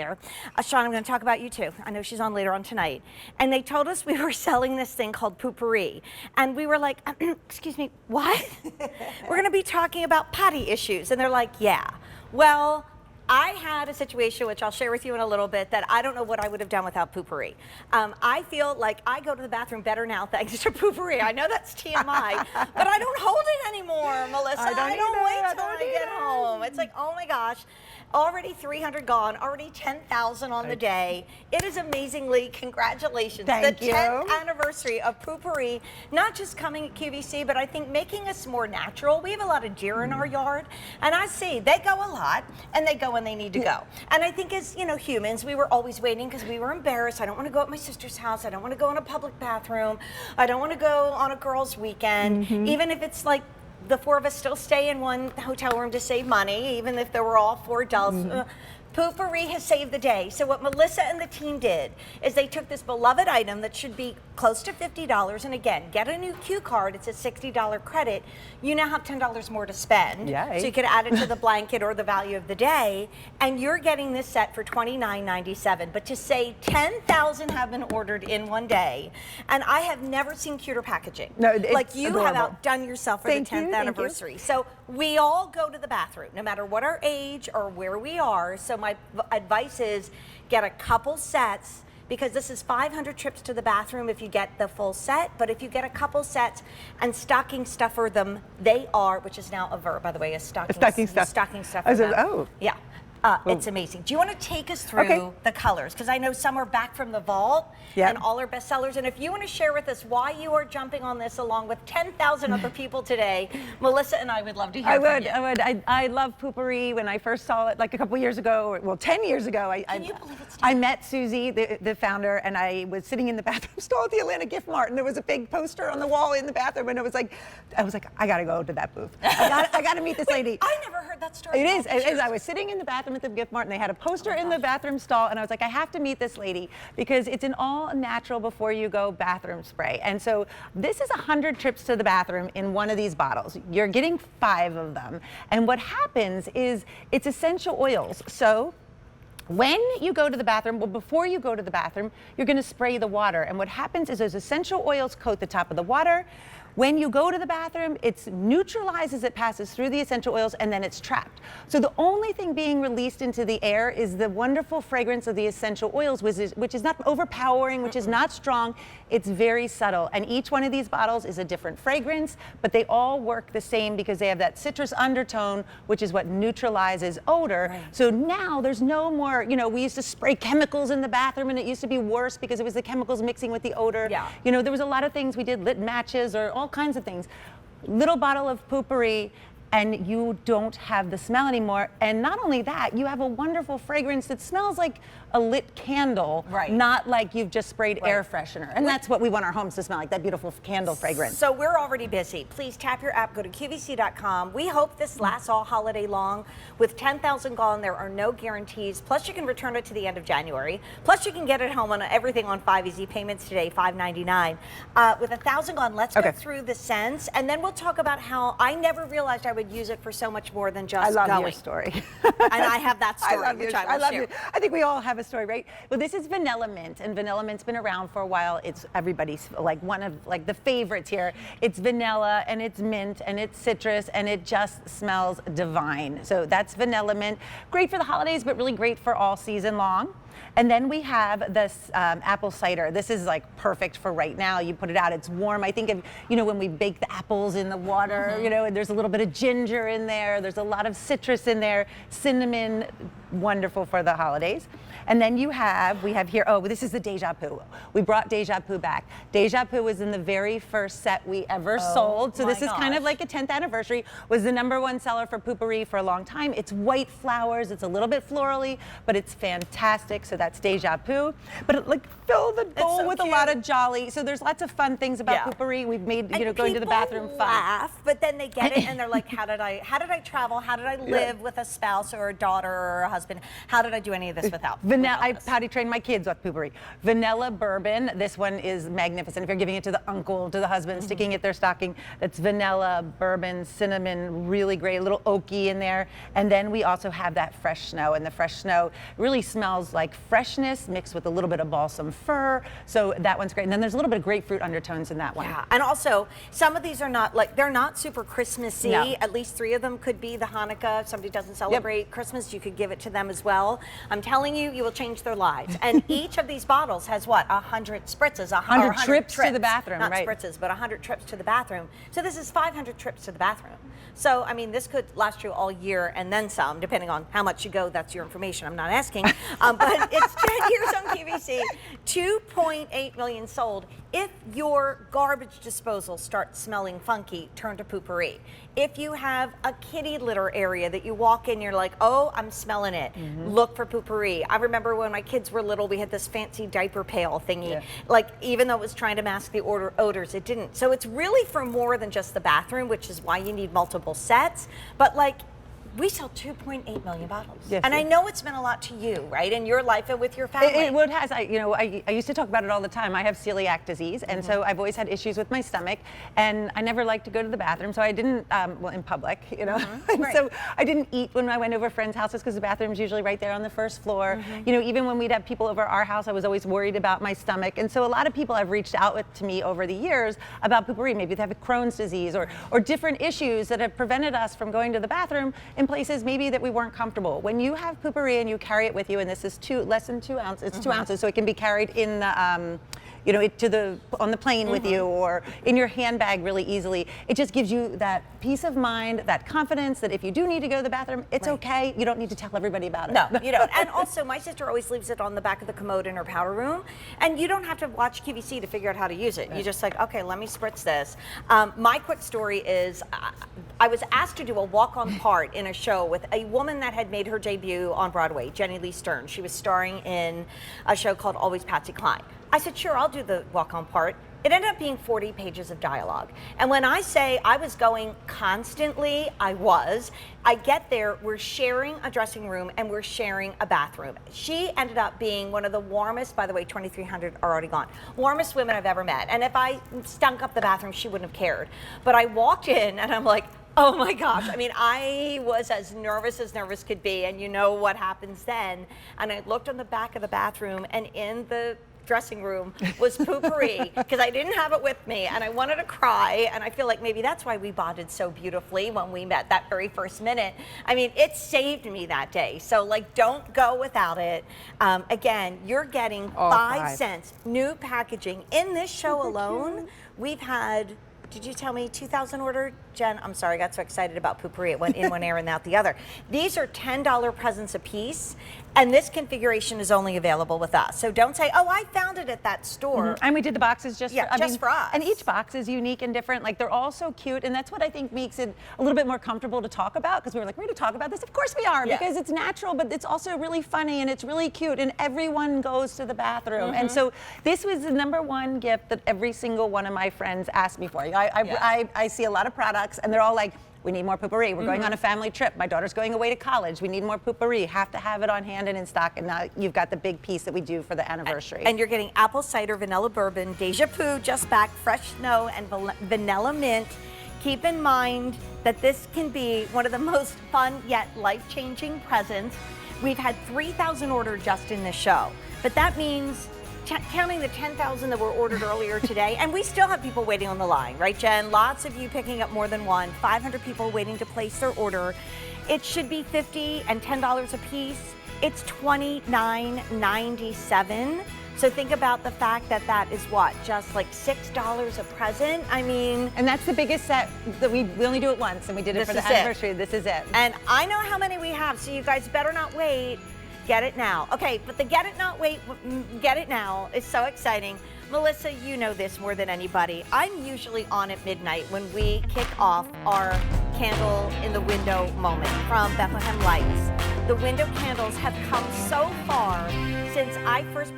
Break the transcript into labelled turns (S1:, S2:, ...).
S1: there. Sean, I'm going to talk about you too. I know she's on later on tonight. And they told us we were selling this thing called Poo-Pourri. And we were like, excuse me, what? We're going to be talking about potty issues. And they're like, yeah. Well, I had a situation, which I'll share with you in a little bit, that I don't know what I would have done without Poo-Pourri. I feel like I go to the bathroom better now thanks to Poo-Pourri. I know that's TMI, but I don't hold it anymore, Melissa. I don't wait till I get home. It's like, oh my gosh, already 300 gone, already 10,000 on the day. It is amazingly, congratulations.
S2: Thank you.
S1: The 10th anniversary of Poo-Pourri, not just coming at QVC, but I think making us more natural. We have a lot of deer in our yard, and I see they go a lot, and they go when they need to go. And I think as, you know, humans, we were always waiting because we were embarrassed. I don't want to go at my sister's house. I don't want to go in a public bathroom. I don't want to go on a girls' weekend, even if it's like the four of us still stay in one hotel room to save money, even if there were all four adults. Poo-Pourri has saved the day. So what Melissa and the team did is they took this beloved item that should be close to $50, and again, get a new Q card, it's a $60 credit. You now have $10 more to spend.
S2: Yay.
S1: So you could add it to the blanket or the value of the day, and you're getting this set for $29.97. But to say 10,000 have been ordered in one day, and I have never seen cuter packaging.
S2: No, it's
S1: like you
S2: adorable.
S1: have outdone yourself for the 10th anniversary. So we all go to the bathroom, no matter what our age or where we are. So my advice is get a couple sets, because this is 500 trips to the bathroom if you get the full set, but if you get a couple sets and stocking stuffer them, they are, which is now a verb, by the way, a stocking stuffer them.
S2: Oh.
S1: Yeah. It's amazing. Do you want to take us through the colors? Because I know some are back from the vault and all are bestsellers. And if you want to share with us why you are jumping on this along with 10,000 other people today, Melissa and I would love to hear from you.
S2: I would. I love Poo-Pourri. When I first saw it, like a couple years ago, well, 10 years ago,
S1: Can you believe it's 10?
S2: I met Susie, the founder, and I was sitting in the bathroom stall at the Atlanta Gift Mart, and there was a big poster on the wall in the bathroom, and it was like, I got to go to that booth. I got to meet this lady.
S1: I never heard that story.
S2: It is. I was sitting in the bathroom at the Gift Mart, and they had a poster in the bathroom stall, and I was like, I have to meet this lady because it's an all natural before you go bathroom spray. And so this is 100 trips to the bathroom in one of these bottles. You're getting 5 of them. And what happens is it's essential oils. So when you go to the bathroom, well, before you go to the bathroom, you're going to spray the water. And what happens is those essential oils coat the top of the water. When you go to the bathroom, it's neutralized as it passes through the essential oils, and then it's trapped. So the only thing being released into the air is the wonderful fragrance of the essential oils, which is not overpowering, which is not strong. It's very subtle. And each one of these bottles is a different fragrance, but they all work the same because they have that citrus undertone, which is what neutralizes odor. Right. So now there's no more, you know, we used to spray chemicals in the bathroom, and it used to be worse because it was the chemicals mixing with the odor.
S1: Yeah.
S2: You know, there was a lot of things we did, lit matches or all kinds of things. Little bottle of Poo-Pourri, and you don't have the smell anymore. And not only that, you have a wonderful fragrance that smells like a lit candle, not like you've just sprayed air freshener. And that's what we want our homes to smell like, that beautiful candle fragrance.
S1: So we're already busy. Please tap your app, go to QVC.com. We hope this lasts all holiday long. With 10,000 gone, there are no guarantees. Plus you can return it to the end of January. Plus you can get it home on everything on 5 easy payments today, $5.99. With 1,000 gone, let's go through the scents, and then we'll talk about how I never realized I would use it for so much more than just going.
S2: I love your story.
S1: And I have that story, which I will share.
S2: I think we all have a story, right? Well, this is vanilla mint, and vanilla mint's been around for a while. It's everybody's, like, one of, like, the favorites here. It's vanilla, and it's mint, and it's citrus, and it just smells divine. So that's vanilla mint. Great for the holidays, but really great for all season long. And then we have this apple cider. This is like perfect for right now. You put it out, it's warm. I think of, you know, when we bake the apples in the water, you know, and there's a little bit of ginger in there. There's a lot of citrus in there, cinnamon, wonderful for the holidays. And then we have here, oh, this is the Deja Poo. We brought Deja Poo back. Deja Poo was in the very first set we ever sold. So this is kind of like a 10th anniversary. Was the #1 seller for Pooberry for a long time. It's white flowers. It's a little bit florally, but it's fantastic. So that's Deja Poo. But it, like, fill the bowl with a lot of jolly. So there's lots of fun things about Pooberry. We've made, you know, going to the bathroom fun.
S1: Laugh, but then they get it and they're like, how did I travel? How did I live with a spouse or a daughter or a husband? How did I do any of this without?
S2: I potty trained my kids with Pooberry. Vanilla bourbon. This one is magnificent. If you're giving it to the uncle, to the husband, sticking it their stocking, that's vanilla, bourbon, cinnamon, really great, a little oaky in there. And then we also have that fresh snow, and the fresh snow really smells like freshness mixed with a little bit of balsam fir. So that one's great. And then there's a little bit of grapefruit undertones in that one.
S1: Yeah, and also some of these are not they're not super Christmassy.
S2: No.
S1: At least 3 of them could be the Hanukkah. If somebody doesn't celebrate Christmas, you could give it to them as well. I'm telling you, you will change their lives. And each of these bottles has what? 100 spritzes,
S2: 100 trips to the bathroom,
S1: not
S2: right?
S1: spritzes, but 100 trips to the bathroom. So this is 500 trips to the bathroom. So I mean, this could last you all year and then some, depending on how much you go. That's your information. I'm not asking, but it's 10 years on QVC, 2.8 million sold. If your garbage disposal starts smelling funky, turn to Poo-Pourri. If you have a kitty litter area that you walk in, you're like, oh, I'm smelling it, look for Poo-Pourri. I remember when my kids were little, we had this fancy diaper pail thingy.
S2: Yeah.
S1: Like, even though it was trying to mask the odors, it didn't. So it's really for more than just the bathroom, which is why you need multiple sets. But like, we sell 2.8 million bottles.
S2: Yes,
S1: and I know it's meant a lot to you, right? In your life and with your family.
S2: It has. I used to talk about it all the time. I have celiac disease, and so I've always had issues with my stomach, and I never liked to go to the bathroom, so I didn't, well, in public, And
S1: Right.
S2: so I didn't eat when I went over friends' houses because the bathroom's usually right there on the first floor. Even when we'd have people over our house, I was always worried about my stomach, and so a lot of people have reached out to me over the years about Pooberry. Maybe they have Crohn's disease or different issues that have prevented us from going to the bathroom in places maybe that we weren't comfortable. When you have Pooberry and you carry it with you, and this is less than 2 ounces, it's 2 ounces, so it can be carried in the, on the plane with you or in your handbag really easily. It just gives you that peace of mind, that confidence that if you do need to go to the bathroom, it's okay. You don't need to tell everybody about it.
S1: No, you don't. And also, my sister always leaves it on the back of the commode in her powder room, and you don't have to watch QVC to figure out how to use it. You're just like, okay, let me spritz this. My quick story is, I was asked to do a walk-on part in a show with a woman that had made her debut on Broadway, Jenny Lee Stern. She was starring in a show called Always Patsy Cline. I said, sure, I'll do the walk-on part. It ended up being 40 pages of dialogue. And when I say I was going constantly, I was. I get there, we're sharing a dressing room and we're sharing a bathroom. She ended up being one of the warmest, by the way, 2,300 are already gone, warmest women I've ever met. And if I stunk up the bathroom, she wouldn't have cared. But I walked in and I'm like, oh my gosh. I mean, I was as nervous could be, and you know what happens then. And I looked on the back of the bathroom, and in the dressing room was Poo-Pourri, because I didn't have it with me, and I wanted to cry, and I feel like maybe that's why we bonded so beautifully when we met that very first minute. I mean, it saved me that day. So like, don't go without it. Again, you're getting 5 cents new packaging. In this show alone, we've had, did you tell me 2,000 ordered? Jen, I'm sorry, I got so excited about Poo-Pourri. It went in one ear and out the other. These are $10 presents a piece, and this configuration is only available with us. So don't say, oh, I found it at that store.
S2: And we did the boxes just
S1: for us.
S2: And each box is unique and different. Like, they're all so cute, and that's what I think makes it a little bit more comfortable to talk about, because we were like, we're going to talk about this. Of course we are, because it's natural, but it's also really funny, and it's really cute, and everyone goes to the bathroom. And so this was the #1 gift that every single one of my friends asked me for. I see a lot of products, and they're all like, we need more Poo-Pourri. We're going on a family trip. My daughter's going away to college. We need more Poo-Pourri. Have to have it on hand and in stock. And now you've got the big piece that we do for the anniversary.
S1: And you're getting apple cider, vanilla bourbon, Deja Poo, just back, fresh snow, and vanilla mint. Keep in mind that this can be one of the most fun yet life-changing presents. We've had 3,000 ordered just in this show, but that means counting the 10,000 that were ordered earlier today, and we still have people waiting on the line, right, Jen? Lots of you picking up more than one, 500 people waiting to place their order. It should be $50 and $10 a piece. It's $29.97. So think about the fact that that is what, just like $6 a present? I mean.
S2: And that's the biggest set that we only do it once, and we did it for the anniversary. This is it.
S1: And I know how many we have, so you guys better not wait. Get it now. Okay, but the get it now is so exciting. Melissa, you know this more than anybody. I'm usually on at midnight when we kick off our candle in the window moment from Bethlehem Lights. The window candles have come so far since I first